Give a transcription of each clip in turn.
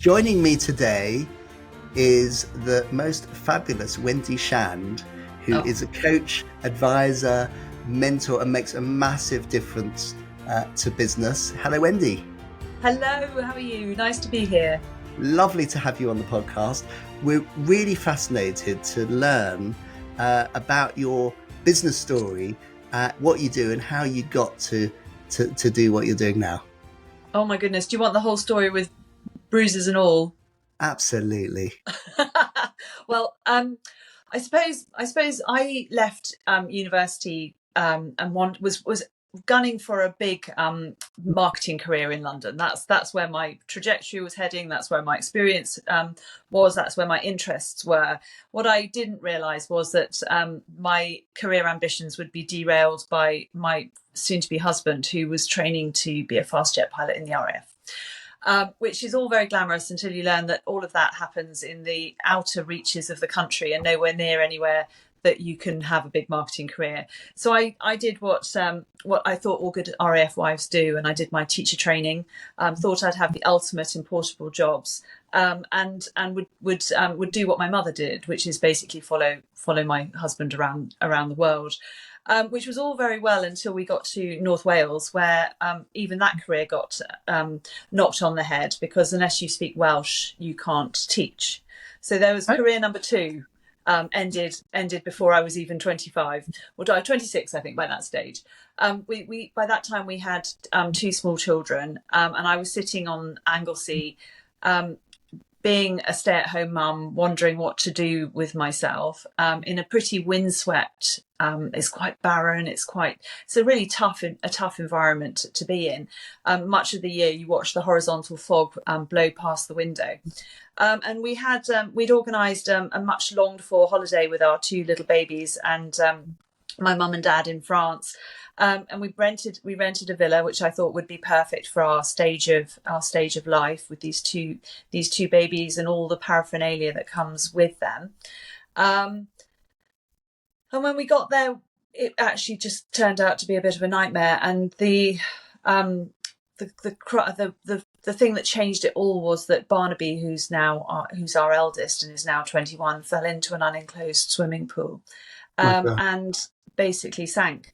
Joining me today is the most fabulous Wendy Shand, who Oh, is a coach, advisor, mentor, and makes a massive difference to business. Hello, Wendy. hello, how are you? Nice to be here. Lovely to have you on the podcast. We're really fascinated to learn about your business story, what you do, and how you got to do what you're doing now. Oh my goodness, do you want the whole story with bruises and all? Absolutely. Well, I suppose I left university and was gunning for a big marketing career in London. That's where my trajectory was heading. That's where my experience was. That's where my interests were. What I didn't realise was that my career ambitions would be derailed by my soon-to-be husband, who was training to be a fast jet pilot in the RAF. Which is all very glamorous until you learn that all of that happens in the outer reaches of the country and nowhere near anywhere that you can have a big marketing career. So I did what I thought all good RAF wives do, and I did my teacher training. Thought I'd have the ultimate in portable jobs, and would do what my mother did, which is basically follow my husband around the world. Which was all very well until we got to North Wales, where even that career got knocked on the head, because unless you speak Welsh, you can't teach. So there was career number two. Ended before I was even 25, or 26, I think, by that stage. We by that time we had two small children, and I was sitting on Anglesey, being a stay-at-home mum, wondering what to do with myself in a pretty windswept. It's quite barren. It's a really tough environment to be in. Much of the year, you watch the horizontal fog blow past the window. And we'd organised a much longed for holiday with our two little babies and my mum and dad in France. And we rented a villa, which I thought would be perfect for our stage of life, with these two babies and all the paraphernalia that comes with them. And when we got there, it actually just turned out to be a bit of a nightmare. And the thing that changed it all was that Barnaby, who's our eldest and is now 21, fell into an unenclosed swimming pool, and basically sank.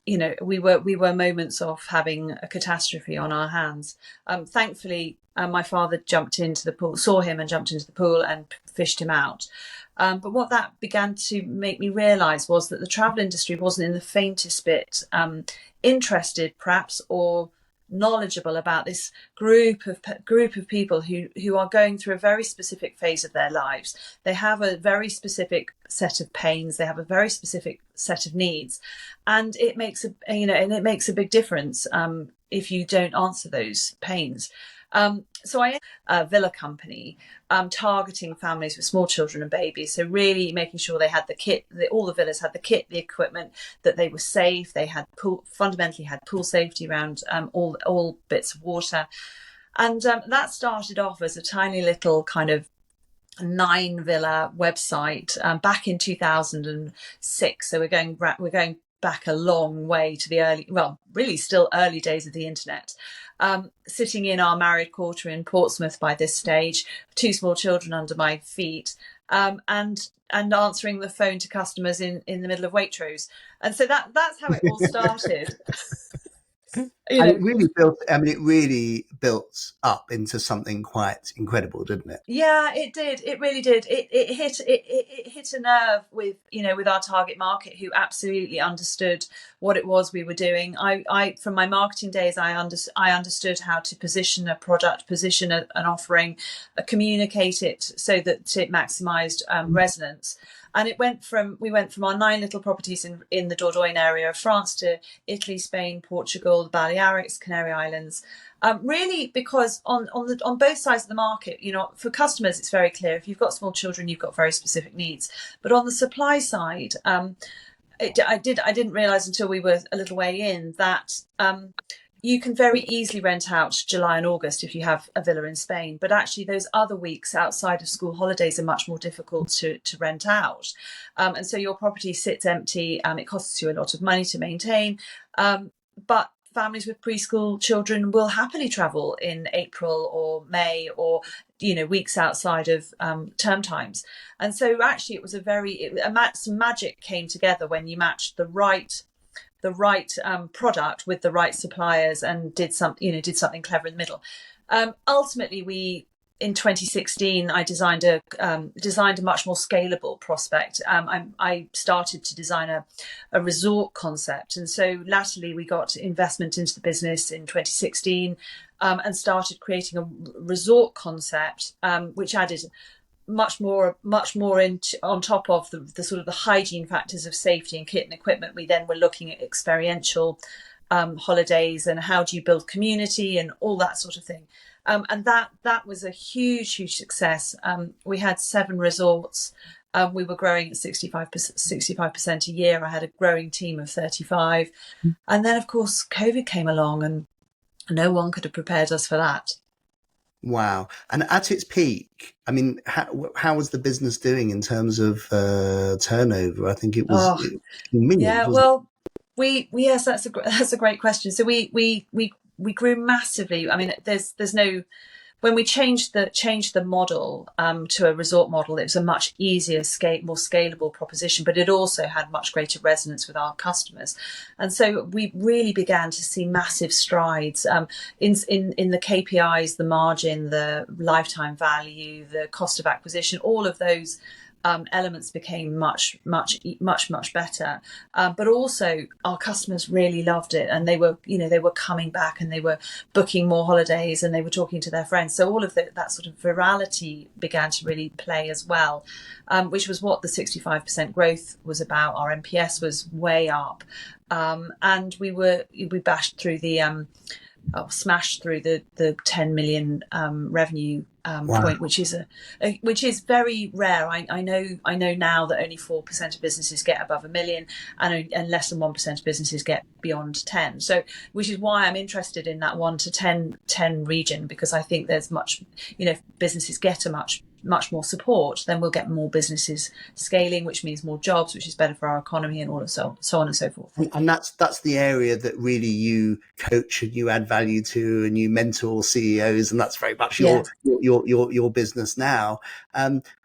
We were moments of having a catastrophe on our hands. Thankfully, my father jumped into the pool, saw him and jumped into the pool and fished him out. But what that began to make me realise was that the travel industry wasn't in the faintest bit interested, perhaps, or knowledgeable about this group of people who are going through a very specific phase of their lives. They have a very specific set of pains. They have a very specific set of needs, and it makes a big difference if you don't answer those pains. So I a villa company targeting families with small children and babies. So really making sure they had the kit, all the villas had the kit, the equipment, that they were safe. They had fundamentally had pool safety around all bits of water. And that started off as a tiny little kind of 9 villa website back in 2006. So we're going back a long way to really still early days of the internet. Sitting in our married quarter in Portsmouth by this stage, two small children under my feet, and answering the phone to customers in the middle of Waitrose. And so that's how it all started. And it really built up into something quite incredible, didn't it? Yeah, it did. It really did. It hit a nerve with our target market, who absolutely understood what it was we were doing. I from my marketing days, I understood how to position a product, position an offering, communicate it so that it maximised resonance. And we went from our 9 little properties in the Dordogne area of France to Italy, Spain, Portugal, the Balearics, Canary Islands. Really, because on both sides of the market, for customers, it's very clear. If you've got small children, you've got very specific needs. But on the supply side, I didn't realise until we were a little way in that you can very easily rent out July and August if you have a villa in Spain. But actually, those other weeks outside of school holidays are much more difficult to rent out. And so your property sits empty. It costs you a lot of money to maintain. But families with preschool children will happily travel in April or May, or weeks outside of term times. And so actually it was some magic came together when you matched the right product with the right suppliers and did something clever in the middle. Ultimately, in 2016, I designed a much more scalable prospect. I started to design a resort concept, and so latterly we got investment into the business in 2016, and started creating a resort concept, which added much more on top of the sort of the hygiene factors of safety and kit and equipment. We then were looking at experiential holidays and how do you build community and all that sort of thing. And that was a huge success. We had 7 resorts. We were growing at 65% a year. I had a growing team of 35. And then, of course, COVID came along and no one could have prepared us for that. Wow. And at its peak, I mean, how was the business doing in terms of turnover? I think it was millions, wasn't it? Yes, that's a great question. So we grew massively. I mean, there's no, when we changed the model to a resort model, it was a much easier, more scalable proposition, but it also had much greater resonance with our customers. And so we really began to see massive strides in the KPIs, the margin, the lifetime value, the cost of acquisition. All of those elements became much better, but also our customers really loved it, and they were coming back and they were booking more holidays and they were talking to their friends. So all of that sort of virality began to really play as well, which was what the 65% growth was about. Our NPS was way up, and we bashed through smashed through the 10 million revenue point, which is very rare. I know now that only 4% of businesses get above 1 million, and less than 1% of businesses get beyond 10. So, which is why I'm interested in that 1 to 10 region, because I think there's if businesses get a much more support, then we'll get more businesses scaling, which means more jobs, which is better for our economy, and all of so on and so forth. And that's the area that really you coach and you add value to, and you mentor CEOs, and that's very much your business now.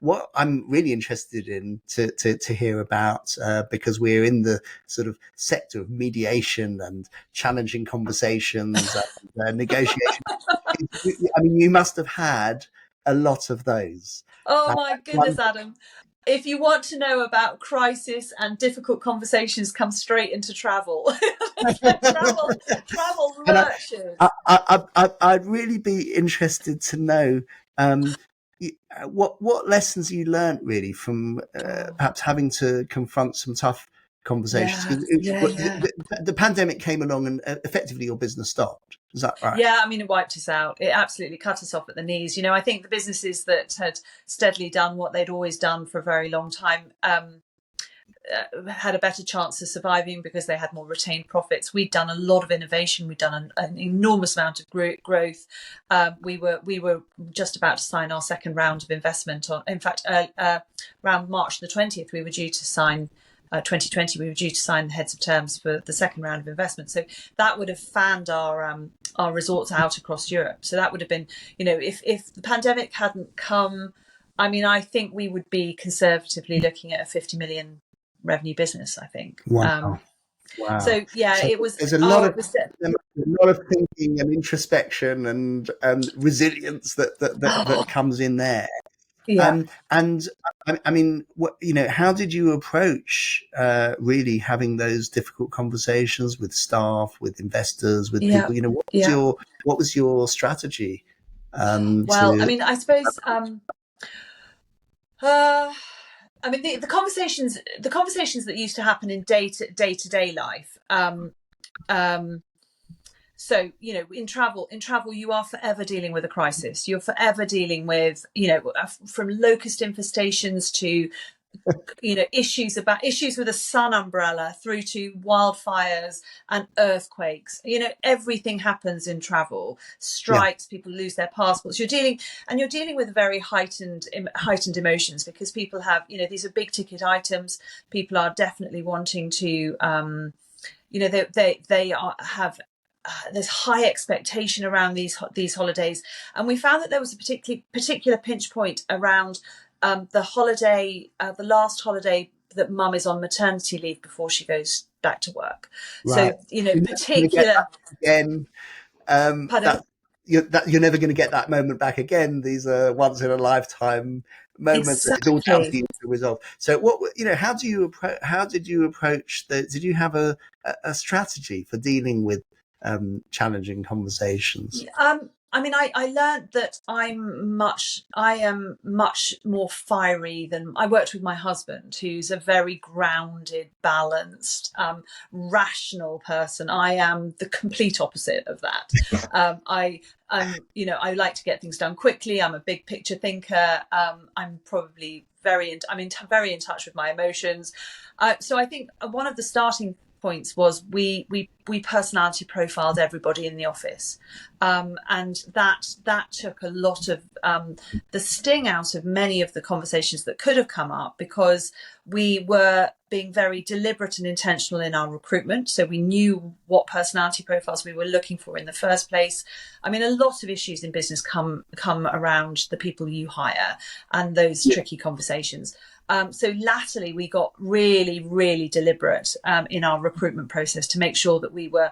What I'm really interested in to hear about, because we're in the sort of sector of mediation and challenging conversations and negotiation. I mean, you must have had a lot of those. Oh my goodness, Adam. If you want to know about crisis and difficult conversations, come straight into travel. travel lurches. I'd really be interested to know what lessons you learnt really from perhaps having to confront some tough conversations. The pandemic came along and effectively your business stopped. Is that right? Yeah, I mean, it wiped us out. It absolutely cut us off at the knees. I think the businesses that had steadily done what they'd always done for a very long time had a better chance of surviving because they had more retained profits. We'd done a lot of innovation. We'd done an enormous amount of growth. We were just about to sign our second round of investment. In fact, around March the 20th, we were due to sign. 2020, we were due to sign heads of terms for the second round of investment. So that would have fanned our resorts out across Europe. So that would have been, if the pandemic hadn't come, I mean, I think we would be conservatively looking at a 50 million revenue business, I think. Wow. So it was. There's a lot of thinking and introspection and resilience that comes in there. Yeah. And I mean, how did you approach really having those difficult conversations with staff, with investors, with people? What was your strategy? I mean, I suppose. I mean, the conversations that used to happen in day-to-day life. So, in travel, you are forever dealing with a crisis. You're forever dealing with, from locust infestations to, issues with a sun umbrella through to wildfires and earthquakes. Everything happens in travel. Strikes, people lose their passports. You're dealing with very heightened emotions because people have, these are big ticket items. People are definitely wanting to, have there's high expectation around these holidays, and we found that there was a particular pinch point around the last holiday that mum is on maternity leave before she goes back to work. Right. So, you know, You're never going to get particular. that again. Pardon? You're never going to get that moment back again. These are once in a lifetime moments, and it's all down to Exactly. you to resolve. So, how did you approach Did you have a strategy for dealing with challenging conversations? I mean, I learned that I am much more fiery than I worked with my husband, who's a very grounded, balanced, rational person. I am the complete opposite of that. I like to get things done quickly. I'm a big picture thinker. I'm probably very in touch with my emotions. So I think one of the starting points was we personality profiled everybody in the office, and that took a lot of the sting out of many of the conversations that could have come up, because we were being very deliberate and intentional in our recruitment. So we knew what personality profiles we were looking for in the first place. I mean, a lot of issues in business come around the people you hire and those tricky conversations. So latterly, we got really, really deliberate in our recruitment process to make sure that we were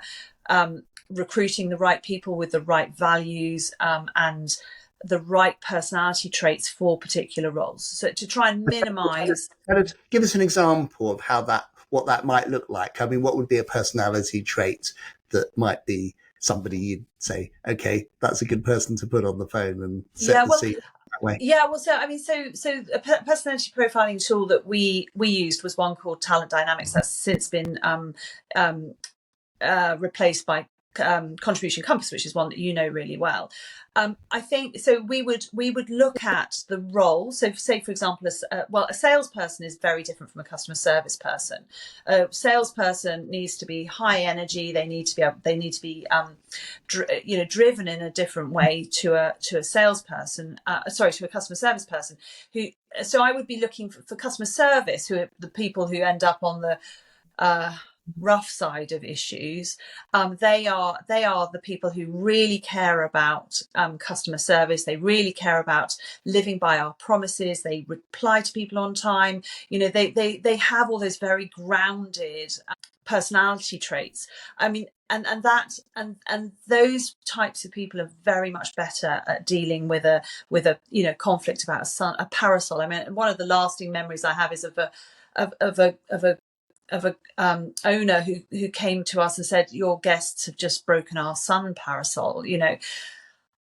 recruiting the right people with the right values and the right personality traits for particular roles. So to try and minimise. Give us an example of what that might look like. I mean, what would be a personality trait that might be somebody you'd say, okay, that's a good person to put on the phone and set the scene that way? Yeah, well, so I mean, so a personality profiling tool that we used was one called Talent Dynamics. That's since been replaced by Contribution Compass, which is one that you know really well. I think so. We would look at the role. So, say for example, a salesperson is very different from a customer service person. A salesperson needs to be high energy. They need to be driven in a different way to a salesperson. To a customer service person. So I would be looking for customer service, who are the people who end up on the rough side of issues. They are the people who really care about customer service. They really care about living by our promises. They reply to people on time. You know, they have all those very grounded personality traits. I mean, and those types of people are very much better at dealing with a conflict about a parasol. I mean, one of the lasting memories I have is of a owner who came to us and said, your guests have just broken our sun parasol,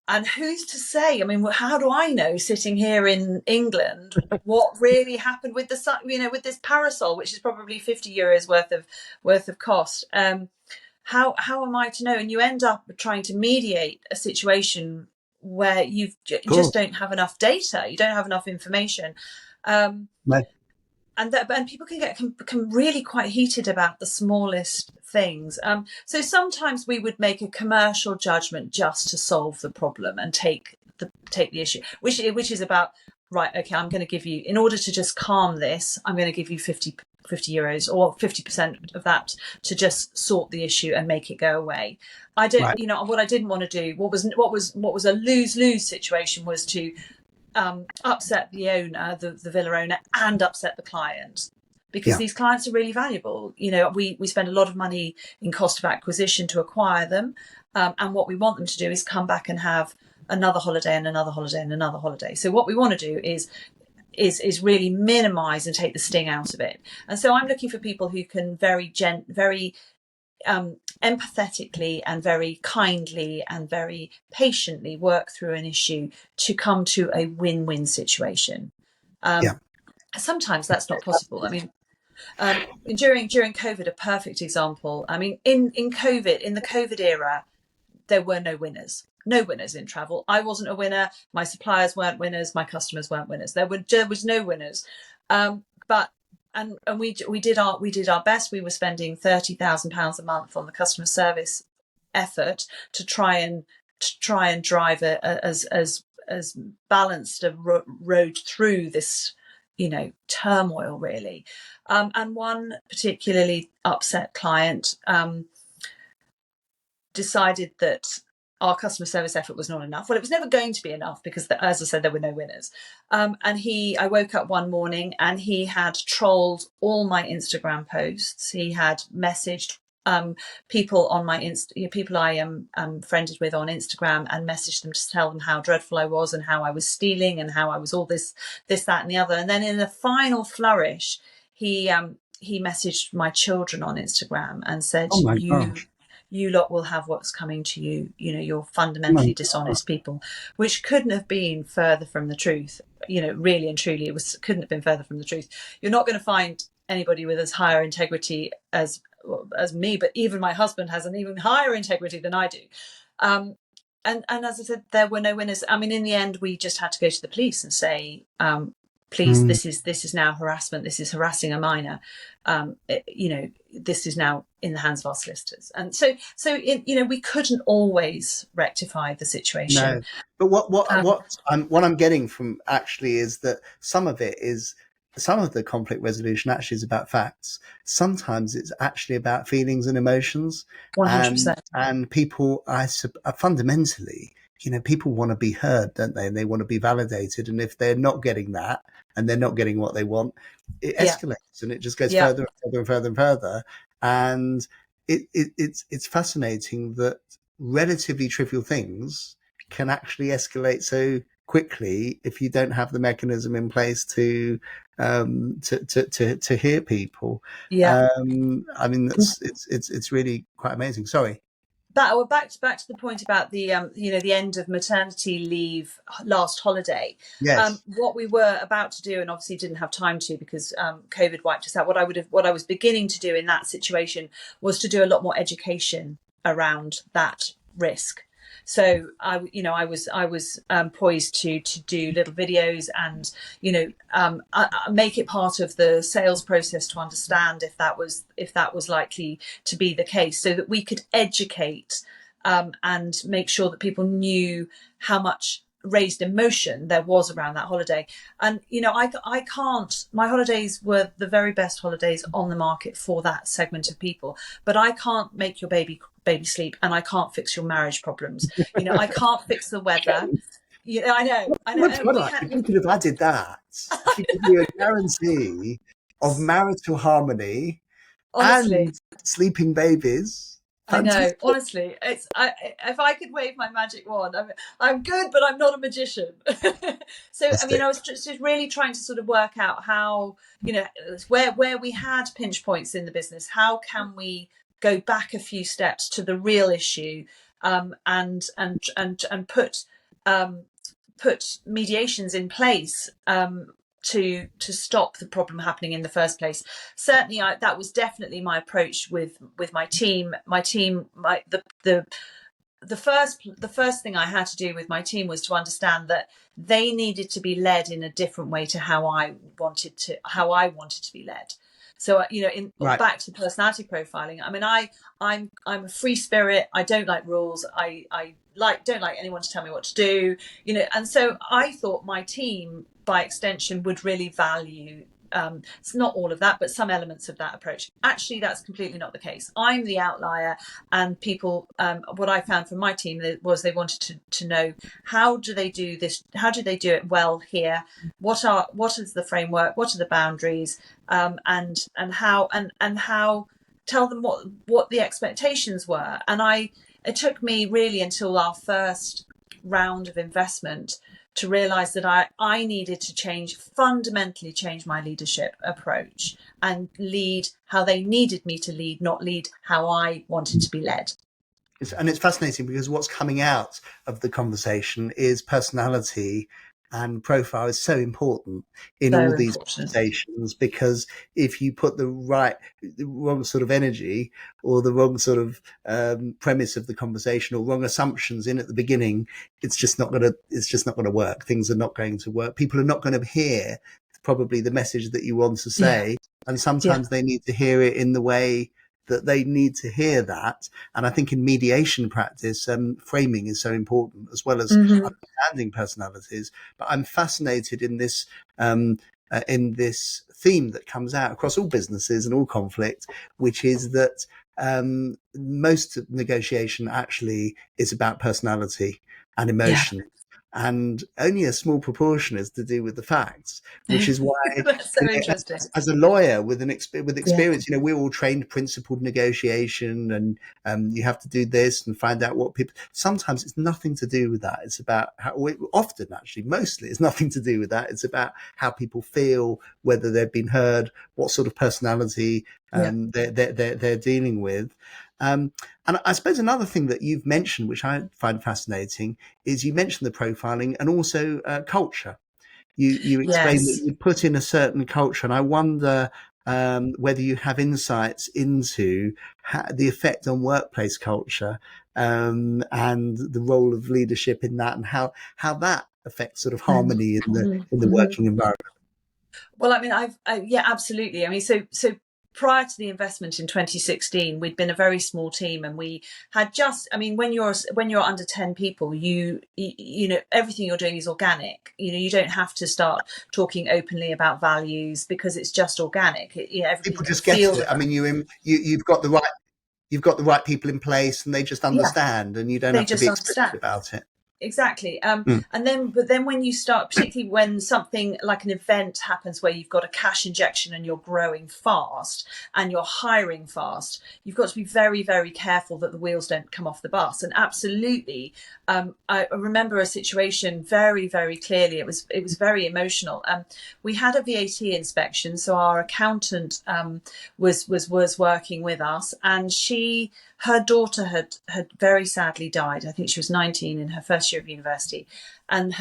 and who's to say? I mean, how do I know, sitting here in England, what really happened with the sun, with this parasol, which is probably €50 worth of cost? How am I to know? And you end up trying to mediate a situation where you just don't have enough data, you don't have enough information. No. And people can really quite heated about the smallest things. So sometimes we would make a commercial judgment just to solve the problem and take the issue, which is about, right, okay, I'm going to give you, in order to just calm this, I'm going to give you €50 or 50% of that to just sort the issue and make it go away. I don't, right. What I didn't want to do, what was a lose-lose situation, was to upset the owner, the villa owner, and upset the client, because these clients are really valuable. We spend a lot of money in cost of acquisition to acquire them, and what we want them to do is come back and have another holiday and another holiday and another holiday. So what we want to do is really minimize and take the sting out of it. And so I'm looking for people who can very empathetically and very kindly and very patiently work through an issue to come to a win-win situation. Sometimes that's not possible. I mean, during COVID, a perfect example. I mean, in COVID, in the COVID era, there were no winners in travel. I wasn't a winner. My suppliers weren't winners. My customers weren't winners. There was no winners. But we did our best. We were spending £30,000 a month on the customer service effort to try and drive as balanced a road through this, turmoil, really. And one particularly upset client decided that our customer service effort was not enough. Well, it was never going to be enough because, as I said, there were no winners. And I woke up one morning and he had trolled all my Instagram posts. He had messaged people on my people I am friended with on Instagram, and messaged them to tell them how dreadful I was and how I was stealing and how I was all this, that, and the other. And then in the final flourish, he messaged my children on Instagram and said, Oh my gosh. you lot will have what's coming to you. You know, you're Oh fundamentally dishonest people, which couldn't have been further from the truth. You know, really and truly, couldn't have been further from the truth. You're not going to find anybody with as higher integrity as me, but even my husband has an even higher integrity than I do. And as I said, there were no winners. I mean, in the end, we just had to go to the police and say, please, this is now harassment. This is harassing a minor. This is now in the hands of our solicitors. And so we couldn't always rectify the situation. No, but what I'm getting from actually is that some of the conflict resolution actually is about facts. Sometimes it's actually about feelings and emotions. 100%. And people, fundamentally, people want to be heard, don't they? And they want to be validated. And if they're not getting that, and they're not getting what they want, it escalates and it just goes further and further and further and further. And it's fascinating that relatively trivial things can actually escalate so quickly if you don't have the mechanism in place to hear people. I mean, it's really quite amazing. Sorry. Back to the point about the the end of maternity leave last holiday. Yes. What we were about to do, and obviously didn't have time to because COVID wiped us out. What I was beginning to do in that situation was to do a lot more education around that risk. So I was poised to do little videos and make it part of the sales process to understand if that was likely to be the case, so that we could educate and make sure that people knew how much raised emotion there was around that holiday. And I can't, my holidays were the very best holidays on the market for that segment of people, but I can't make your baby sleep, and I can't fix your marriage problems. I can't fix the weather. I know. If you could have added that, if you could give you a guarantee of marital harmony, honestly, and sleeping babies. Fantastic. I know, honestly, if I could wave my magic wand, I'm good, but I'm not a magician. So, I mean, I was just really trying to sort of work out how, where we had pinch points in the business, how can we go back a few steps to the real issue, and put mediations in place to stop the problem happening in the first place. Certainly, that was definitely my approach with my team. The first thing I had to do with my team was to understand that they needed to be led in a different way to how I wanted to be led. So back to personality profiling. I mean, I'm a free spirit. I don't like rules. I don't like anyone to tell me what to do. And so I thought my team, by extension, would really value. It's not all of that, but some elements of that approach. Actually, that's completely not the case. I'm the outlier, and people. What I found from my team was they wanted to know, how do they do this? How do they do it well here? What is the framework? What are the boundaries? And how tell them what the expectations were. And it took me really until our first round of investment to realize that I needed to fundamentally change my leadership approach and lead how they needed me to lead, not lead how I wanted to be led. And it's fascinating because what's coming out of the conversation is personality, and profile is so important in all these conversations, because if you put the wrong sort of energy or the wrong sort of premise of the conversation or wrong assumptions in at the beginning, it's just not going to work. Things are not going to work. People are not going to hear probably the message that you want to say, and sometimes they need to hear it in the way that they need to hear that. And I think in mediation practice, framing is so important, as well as understanding personalities. But I'm fascinated in this theme that comes out across all businesses and all conflict, which is that most of negotiation actually is about personality and Yeah. emotion. And only a small proportion is to do with the facts, which is why, That's so interesting. as a lawyer with with Yeah. experience, we're all trained principled negotiation, and you have to do this and find out what people. Sometimes it's nothing to do with that. It's about how. Often, actually, mostly, it's nothing to do with that. It's about how people feel, whether they've been heard, what sort of personality Yeah. they're dealing with. And I suppose another thing that you've mentioned, which I find fascinating, is you mentioned the profiling and also culture. You explained that Yes. you put in a certain culture, and I wonder whether you have insights into the effect on workplace culture, and the role of leadership in that, and how that affects sort of harmony in the Mm-hmm. working environment. Well, I mean, yeah, absolutely. I mean, so prior to the investment in 2016, we'd been a very small team, and we had just. I mean, when you're under 10 people, you know everything you're doing is organic. You know, you don't have to start talking openly about values because it's just organic. Everybody People can just get feel it. the I mean, you've got the right people in place, and they just yeah. understand, and you don't They have to be just explicit understand. about it. Exactly. Mm. But then when you start, particularly when something like an event happens where you've got a cash injection and you're growing fast and you're hiring fast, you've got to be very, very careful that the wheels don't come off the bus. And absolutely, I remember a situation very, very clearly. It was very emotional. We had a VAT inspection, so our accountant was working with us, and her daughter had very sadly died. I think she was 19 in her first year of university, and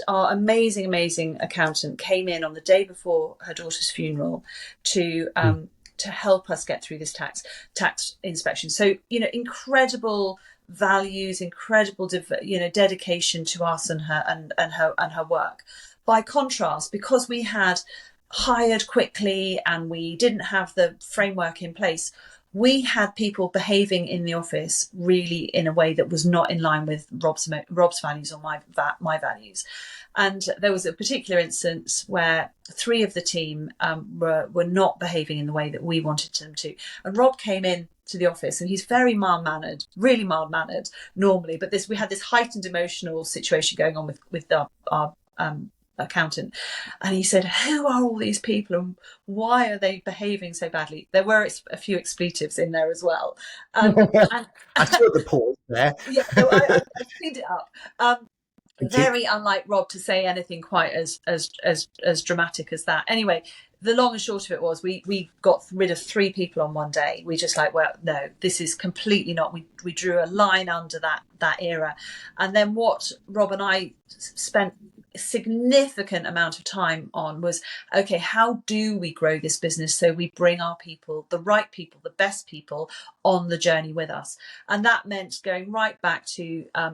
our amazing accountant came in on the day before her daughter's funeral to help us get through this tax inspection. So incredible values, incredible dedication to us and her work. By contrast, because we had hired quickly and we didn't have the framework in place, we had people behaving in the office really in a way that was not in line with Rob's values or my values. And there was a particular instance where 3 of the team were not behaving in the way that we wanted them to. And Rob came in to the office, and he's very mild-mannered, really mild-mannered normally, but we had this heightened emotional situation going on with our accountant, and he said, "Who are all these people and why are they behaving so badly?" There were a few expletives in there as well, and I saw the pause there. yeah, no, I cleaned it up. Thank you. Very unlike Rob to say anything quite as dramatic as that. Anyway, the long and short of it was we got rid of 3 people on one day. We just like, well, no, this is completely not. We drew a line under that era, and then what Rob and I spent a significant amount of time on was, okay, how do we grow this business so we bring our people, the right people, the best people, on the journey with us? And that meant going right back to a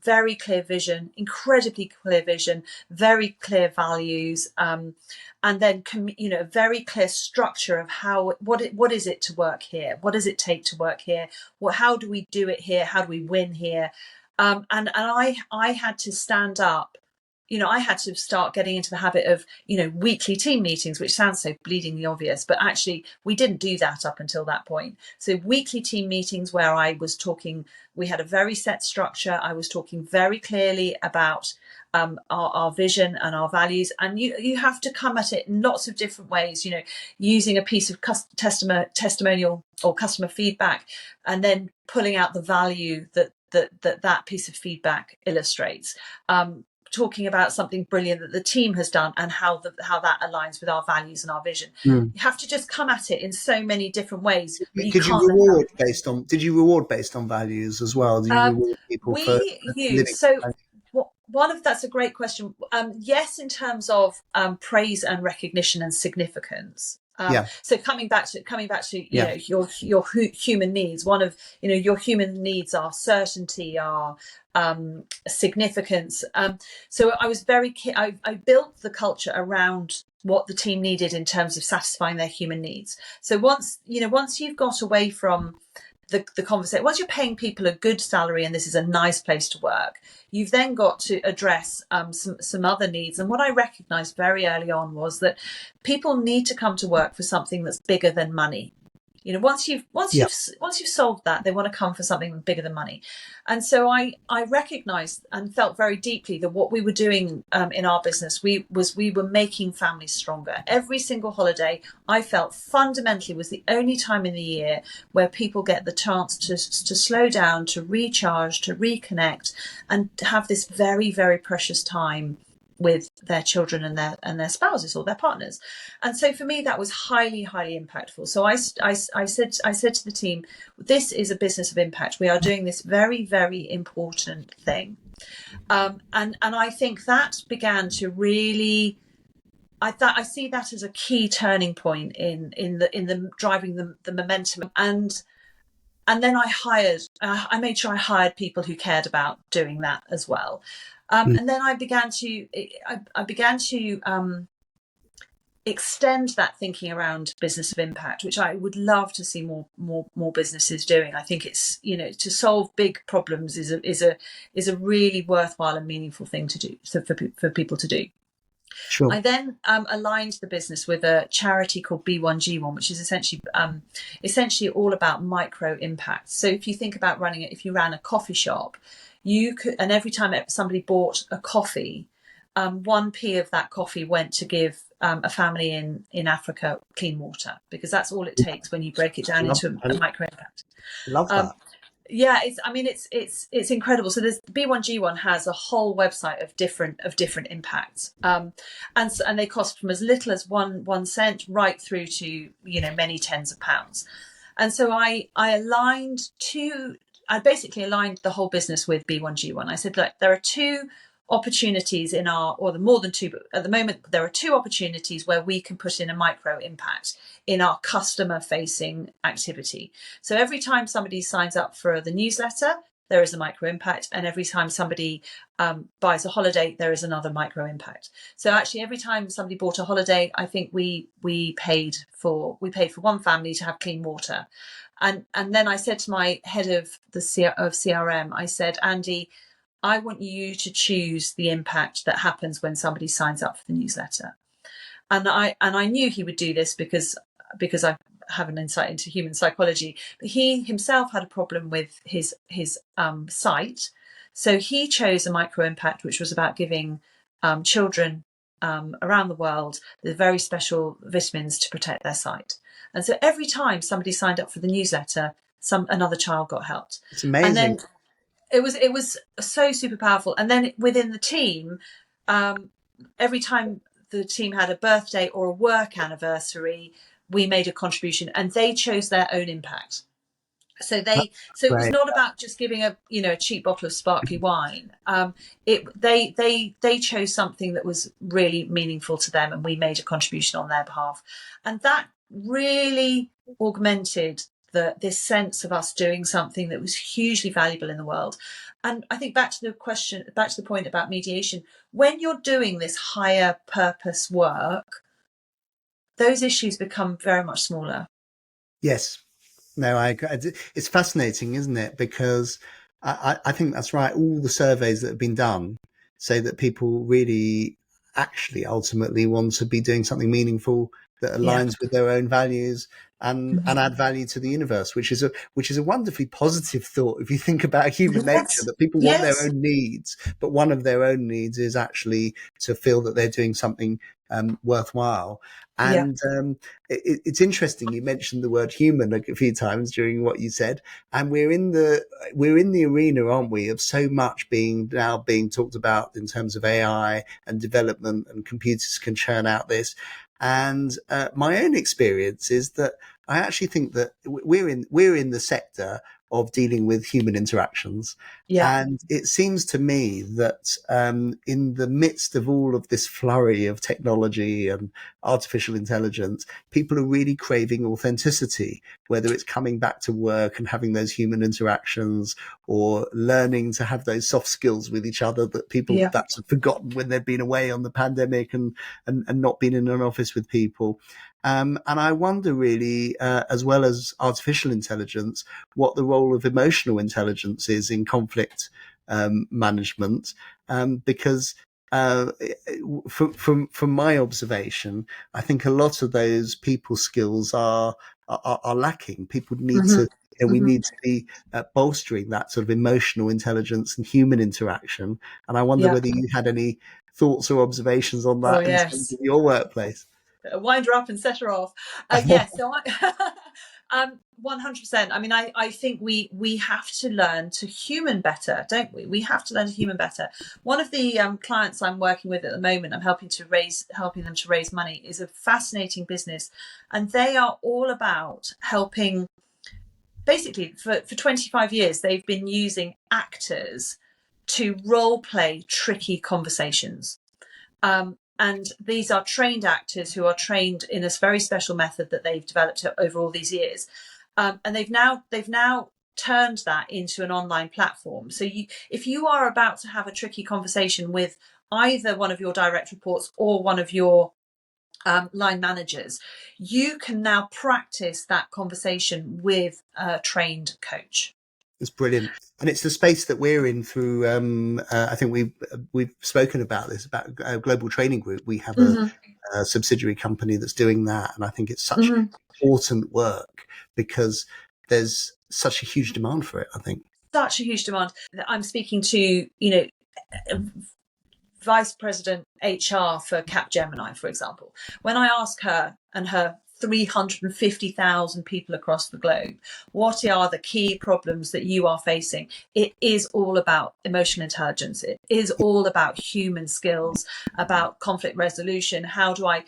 very clear vision, incredibly clear vision, very clear values, and then a very clear structure of what is it to work here? What does it take to work here? How do we do it here? How do we win here? And I had to stand up. I had to start getting into the habit of, weekly team meetings, which sounds so bleedingly obvious, but actually we didn't do that up until that point. So weekly team meetings where we had a very set structure. I was talking very clearly about our vision and our values, and you have to come at it in lots of different ways, using a piece of testimonial or customer feedback, and then pulling out the value that piece of feedback illustrates. Talking about something brilliant that the team has done and how that aligns with our values and our vision. You have to just come at it in so many different ways, but you Did you can't let reward Did you reward based on values as well? Do you reward people for we living? use so that's a great question. Yes, in terms of praise and recognition and significance. Yeah. So coming back to your human needs. One of your human needs are certainty, are significance. So I was I built the culture around what the team needed in terms of satisfying their human needs. So once you've got away from the conversation, once you're paying people a good salary and this is a nice place to work, you've then got to address some other needs. And what I recognized very early on was that people need to come to work for something that's bigger than money. You know, once you've solved that, they want to come for something bigger than money. And so I recognized and felt very deeply that what we were doing in our business, we were making families stronger. Every single holiday, I felt fundamentally was the only time in the year where people get the chance to slow down, to recharge, to reconnect, and have this very, very precious time with their children and their spouses or their partners. And so for me, that was highly, highly impactful. So I said to the team, this is a business of impact. We are doing this very, very important thing. And I think that began to really, I see that as a key turning point in the driving the momentum. And then I made sure I hired people who cared about doing that as well. And then I began to extend that thinking around business of impact, which I would love to see more businesses doing. I think it's, you know, to solve big problems is a really worthwhile and meaningful thing to do, so for people to do. Sure. I then aligned the business with a charity called B1G1, which is essentially all about micro impact. So if you think about running it, if you ran a coffee shop, you could, and every time somebody bought a coffee, 1p of that coffee went to give a family in Africa clean water, because that's all it takes when you break it down into a micro impact. Love that. Yeah, it's incredible. So there's B1G1 has a whole website of different impacts, and they cost from as little as one cent right through to, you know, many tens of pounds. And so I basically aligned the whole business with B1G1. I said, look, there are two opportunities more than two, but at the moment there are two opportunities where we can put in a micro impact in our customer facing activity. So every time somebody signs up for the newsletter, there is a micro impact, and every time somebody buys a holiday, there is another micro impact. So actually, every time somebody bought a holiday, I think we paid for one family to have clean water. And then I said to my head of CRM, I said, Andy, I want you to choose the impact that happens when somebody signs up for the newsletter. And I knew he would do this because I have an insight into human psychology. But he himself had a problem with his sight, so he chose a micro impact, which was about giving children around the world the very special vitamins to protect their sight. And so every time somebody signed up for the newsletter, another child got helped. It's amazing. And then it was so super powerful. And then within the team, every time the team had a birthday or a work anniversary, we made a contribution, and they chose their own impact. So it was not about just giving a cheap bottle of sparkly wine. They chose something that was really meaningful to them, and we made a contribution on their behalf. And that really augmented this sense of us doing something that was hugely valuable in the world. And I think back to the point about mediation, when you're doing this higher purpose work, those issues become very much smaller. Yes. No, I agree. It's fascinating, isn't it? Because I think that's right. All the surveys that have been done say that people really actually ultimately want to be doing something meaningful that aligns with their own values and add value to the universe, which is a wonderfully positive thought if you think about human nature, that people want their own needs, but one of their own needs is actually to feel that they're doing something worthwhile. And it's interesting, you mentioned the word human a few times during what you said, and we're in the arena, aren't we, of so much being talked about in terms of AI and development, and computers can churn out this. And my own experience is that I actually think that we're in the sector of dealing with human interactions. And it seems to me that in the midst of all of this flurry of technology and artificial intelligence, people are really craving authenticity, whether it's coming back to work and having those human interactions, or learning to have those soft skills with each other that people perhaps have forgotten when they've been away on the pandemic and not been in an office with people. And I wonder really, as well as artificial intelligence, what the role of emotional intelligence is in conflict management, because from my observation, I think a lot of those people skills are lacking. People need to, we need to be bolstering that sort of emotional intelligence and human interaction. And I wonder Yeah. whether you had any thoughts or observations on Oh that in terms yes. of your workplace. Wind her up and set her off. Yes, so I 100%. I mean, I think we have to learn to human better, don't we? We have to learn to human better. One of the clients I'm working with at the moment, I'm helping them to raise money, is a fascinating business, and they are all about helping. Basically, for 25 years, they've been using actors to role play tricky conversations. And these are trained actors who are trained in a very special method that they've developed over all these years. And they've now turned that into an online platform. So if you are about to have a tricky conversation with either one of your direct reports or one of your line managers, you can now practice that conversation with a trained coach. It's brilliant, and it's the space that we're in through. I think we've spoken about this about Global Training Group. We have a subsidiary company that's doing that, and I think it's such important work because there's such a huge demand for it. I think such a huge demand. I'm speaking to Vice President HR for Capgemini, for example. When I ask her and her 350,000 people across the globe, what are the key problems that you are facing? It is all about emotional intelligence. It is all about human skills, about conflict resolution. How do I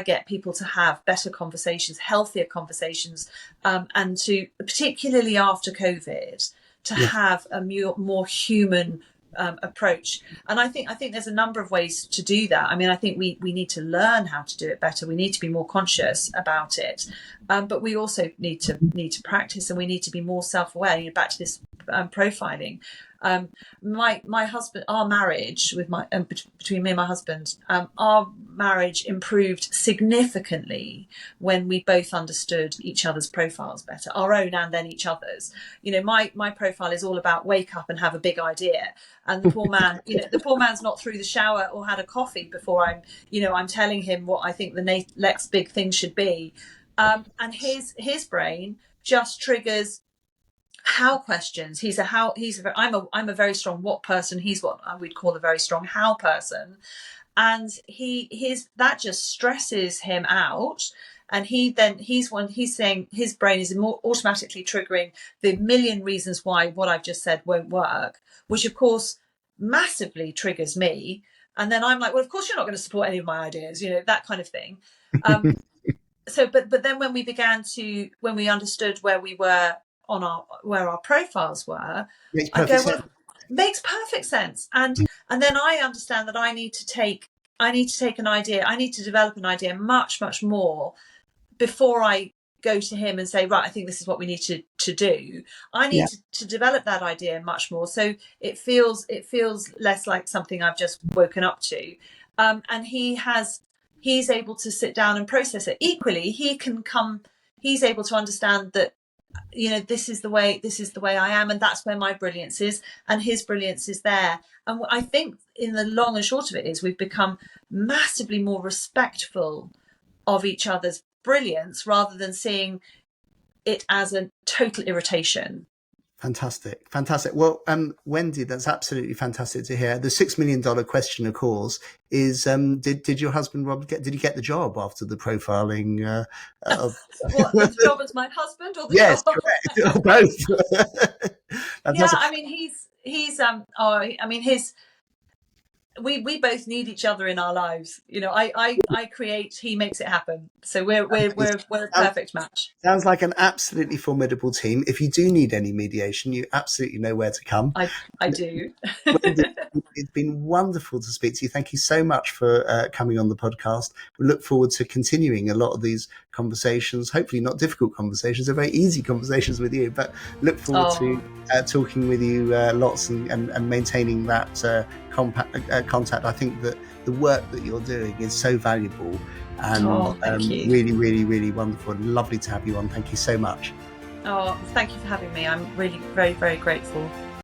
get people to have better conversations, healthier conversations, and to, particularly after COVID, to have a more human approach. And I think there's a number of ways to do that. I mean, I think we need to learn how to do it better. We need to be more conscious about it, but we also need to practice, and we need to be more self-aware. Back to this profiling. My husband, our marriage between me and my husband, our marriage improved significantly when we both understood each other's profiles better, our own and then each other's. My profile is all about wake up and have a big idea, and the poor man's not through the shower or had a coffee before I'm telling him what I think the next big thing should be, and his brain just triggers how questions. I'm a very strong what person. He's what I would call a very strong how person, and that just stresses him out. And he's saying his brain is more automatically triggering the million reasons why what I've just said won't work, which of course massively triggers me. And then I'm like, well, of course you're not going to support any of my ideas, that kind of thing. So, but then when we understood where we were where our profiles were, I go, well, makes perfect sense. And then I understand that I need to take an idea, I need to develop an idea much, much more before I go to him and say, right, I think this is what we need to do. I need to develop that idea much more. So it feels less like something I've just woken up to. And he's able to sit down and process it. Equally, he's able to understand that, this is the way I am, and that's where my brilliance is, and his brilliance is there. And I think in the long and short of it is we've become massively more respectful of each other's brilliance rather than seeing it as a total irritation. Fantastic. Well, Wendy, that's absolutely fantastic to hear. The $6 million question, of course, is did your husband Rob did he get the job after the profiling? What, the job as my husband or the yes, job? correct. Both. Yeah, I mean we both need each other in our lives. I create, he makes it happen. So we're a perfect match. Sounds like an absolutely formidable team. If you do need any mediation, you absolutely know where to come. I do. Wendy, it's been wonderful to speak to you. Thank you so much for coming on the podcast. We look forward to continuing a lot of these conversations, hopefully not difficult conversations, they're very easy conversations with you, but look forward to talking with you lots and maintaining that contact. I think that the work that you're doing is so valuable and really, really, really wonderful and lovely to have you on. Thank you so much. Thank you for having me. I'm really very, very grateful.